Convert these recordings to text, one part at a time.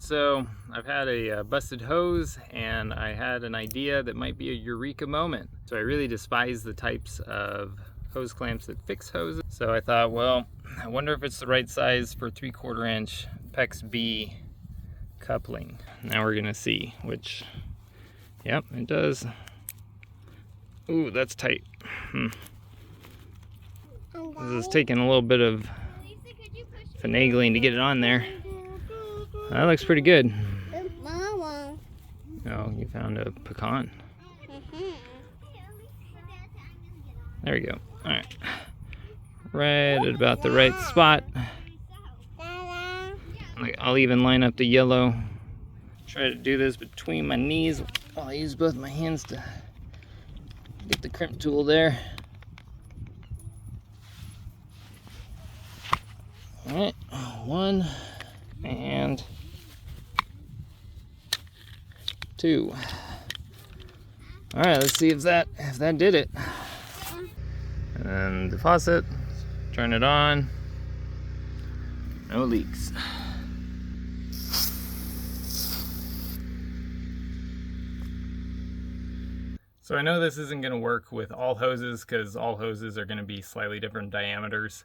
So I've had a busted hose, and I had an idea that might be a eureka moment. So I really despise the types of hose clamps that fix hoses. So I thought, well, I wonder if it's the right size for 3/4 inch PEX B coupling. Now we're gonna see, which, yep, it does. Ooh, that's tight. This is taking a little bit of finagling to get it on there. That looks pretty good. Oh, you found a pecan. There we go. All right. Right at about the right spot. I'll even line up the yellow. Try to do this between my knees while I use both my hands to get the crimp tool there. All right, 1 and 2. All right, let's see if that did it. And then the faucet, turn it on. No leaks. So I know this isn't going to work with all hoses because all hoses are going to be slightly different diameters.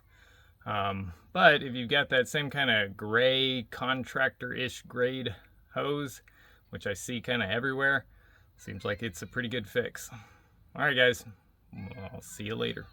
But if you've got that same kind of gray, contractor-ish grade hose, which I see kind of everywhere, seems like it's a pretty good fix. All right, guys, I'll see you later.